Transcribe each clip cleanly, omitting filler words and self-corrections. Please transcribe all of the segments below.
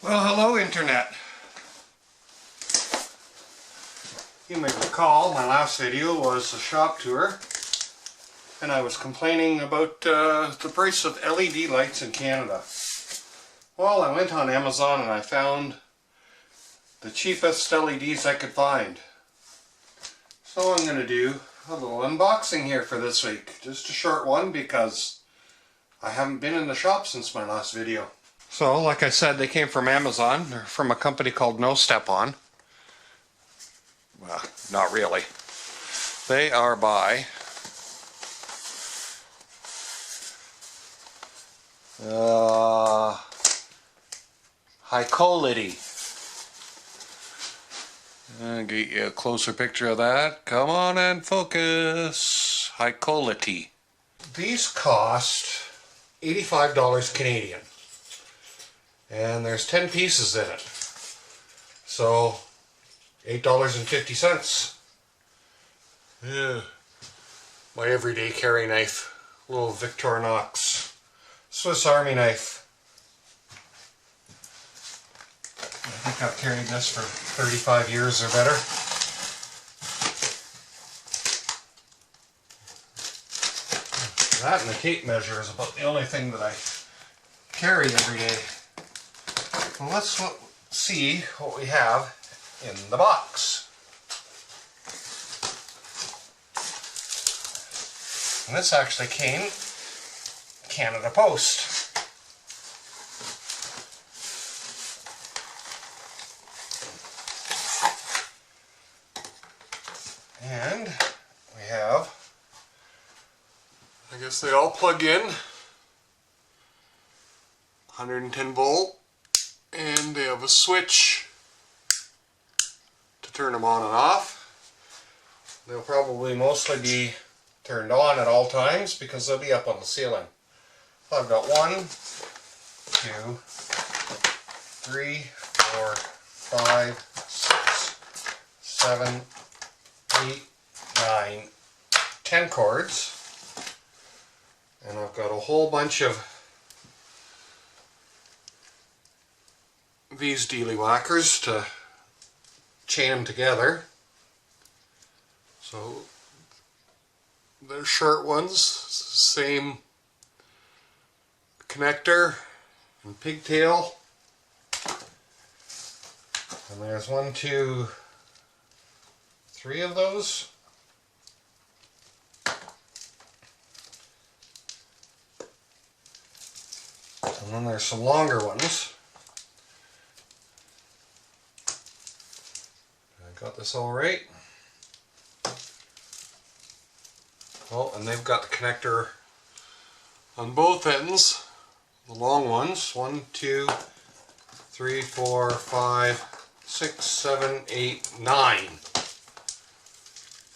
Well, hello Internet. You may recall my last video was a shop tour and I was complaining about the price of LED lights in Canada. Well, I went on Amazon and I found the cheapest LEDs I could find. So I'm going to do a little unboxing here for this week. Just a short one because I haven't been in the shop since my last video. So, like I said, they came from Amazon. They're from a company called No Step On. Well, not really. They are by Hycolity. I'll get you a closer picture of that. Come on and focus. Hycolity. These cost $85 Canadian. And there's 10 pieces in it. So, $8.50. Yeah. My everyday carry knife. Little Victorinox Swiss Army knife. I think I've carried this for 35 years or better. That and the tape measure is about the only thing that I carry every day. Well, let's see what we have in the box. And this actually came Canada Post. And we have, I guess they all plug in, 110 volt, and they have a switch to turn them on and off. They'll probably mostly be turned on at all times because they'll be up on the ceiling. So I've got 1, 2, 3, 4, 5, 6, 7, 8, 9, 10 cords, and I've got a whole bunch of these dealy whackers to chain them together. So they're short ones, same connector and pigtail, and there's 1, 2, 3 of those. And then there's some longer ones. I got this all right. Oh, and they've got the connector on both ends. The long ones. 1, 2, 3, 4, 5, 6, 7, 8, 9.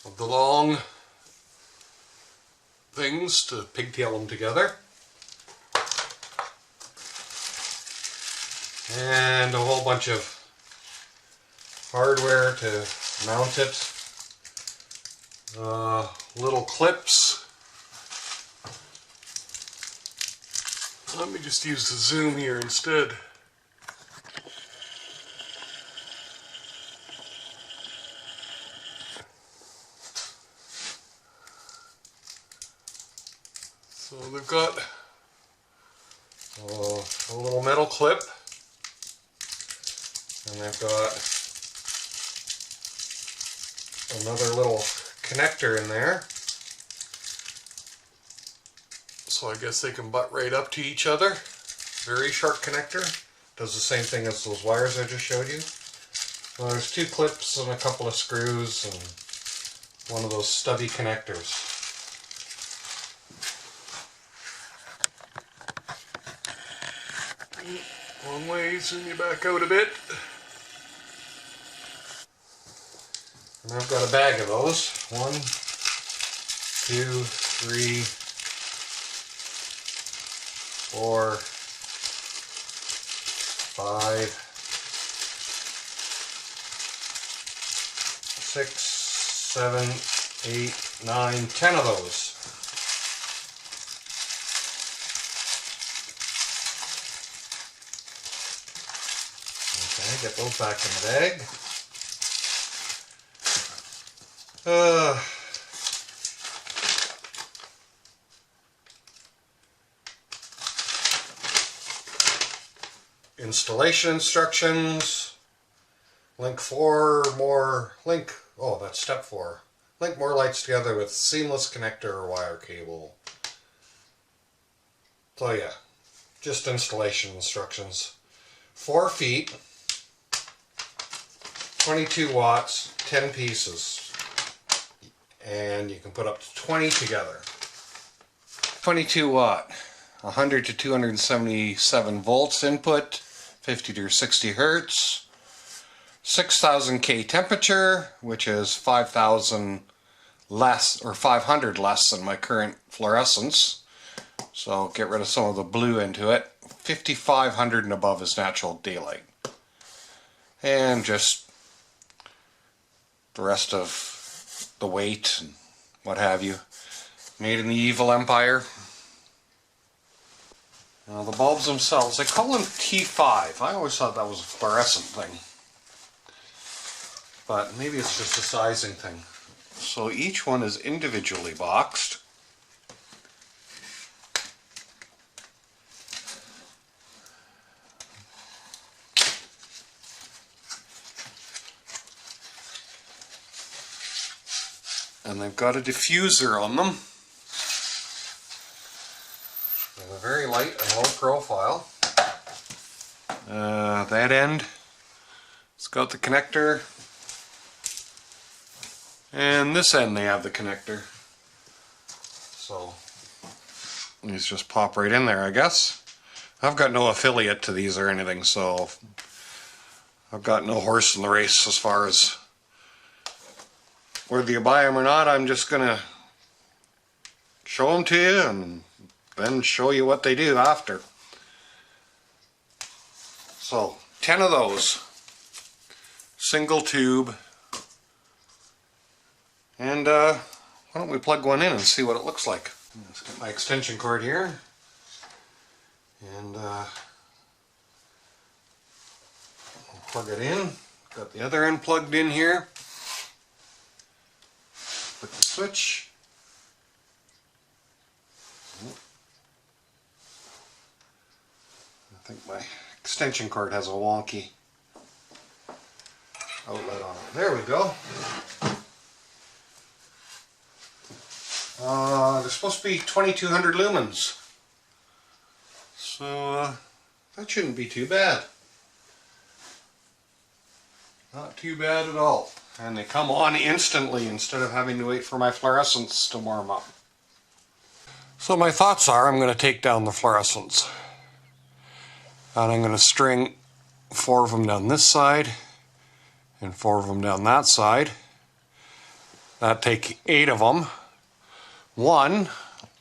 Of the long things to pigtail them together, and a whole bunch of hardware to mount it, little clips. Let me just use the zoom here instead. So they've got a little metal clip, and they've got another little connector in there. So I guess they can butt right up to each other. Very sharp connector. Does the same thing as those wires I just showed you. Well, there's 2 clips and a couple of screws and one of those stubby connectors. Long ways, and you back out a bit. And I've got a bag of those. 1, 2, 3, 4, 5, 6, 7, 8, 9, 10 of those. get those back in the bag. Installation instructions. Link that's step 4. Link more lights together with seamless connector or wire cable. So yeah, just installation instructions. 4 feet, 22 watts, 10 pieces. And you can put up to 20 together. 22 watt, 100 to 277 volts input, 50 to 60 hertz, 6000 K temperature, which is 5,000 less, or 500 less than my current fluorescence. So get rid of some of the blue into it. 5500 and above is natural daylight. And just the rest of the weight and what have you. Made in the evil empire. Now the bulbs themselves, they call them T5. I always thought that was a fluorescent thing. But maybe it's just a sizing thing. So each one is individually boxed. And they've got a diffuser on them. With a very light and low profile. That end, it's got the connector. And this end they have the connector. So these just pop right in there, I guess. I've got no affiliate to these or anything, so I've got no horse in the race as far as whether you buy them or not. I'm just gonna show them to you and then show you what they do after. So 10 of those, single tube, and why don't we plug one in and see what it looks like. Let's get my extension cord here, and I'll plug it in. Got the other end plugged in here. Click the switch. I think my extension cord has a wonky outlet on it. There we go. There's supposed to be 2200 lumens. So that shouldn't be too bad. Not too bad at all. And they come on instantly instead of having to wait for my fluorescents to warm up. So my thoughts are, I'm going to take down the fluorescents. And I'm going to string 4 of them down this side and 4 of them down that side. That'll take 8 of them. One,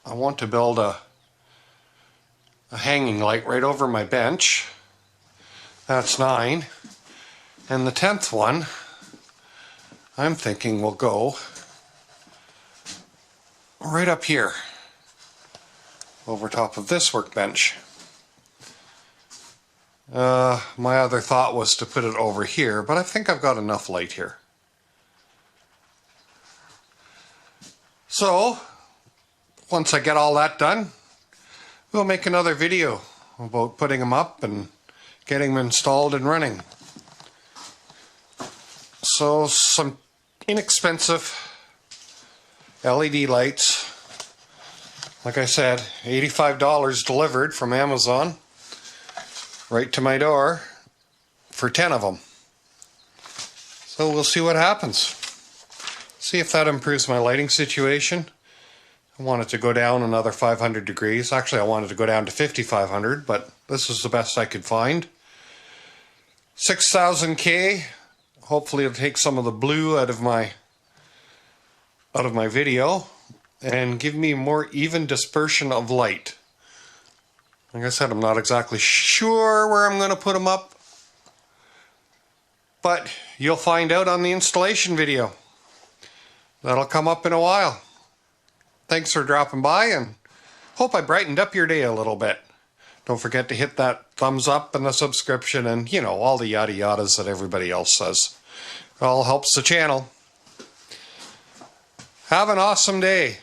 I want to build a hanging light right over my bench. That's 9. And the 10th one, I'm thinking will go right up here over top of this workbench. My other thought was to put it over here, but I think I've got enough light here. So once I get all that done, we'll make another video about putting them up and getting them installed and running. So some inexpensive LED lights. Like I said, $85 delivered from Amazon right to my door for 10 of them. So we'll see what happens. See if that improves my lighting situation. I want it to go down another 500 degrees. Actually, I wanted to go down to 5,500, but this is the best I could find. 6,000 K. Hopefully it'll take some of the blue out of my video and give me more even dispersion of light. Like I said, I'm not exactly sure where I'm going to put them up, but you'll find out on the installation video. That'll come up in a while. Thanks for dropping by, and hope I brightened up your day a little bit. Don't forget to hit that thumbs up and the subscription and, you know, all the yada yadas that everybody else says. It all helps the channel. Have an awesome day.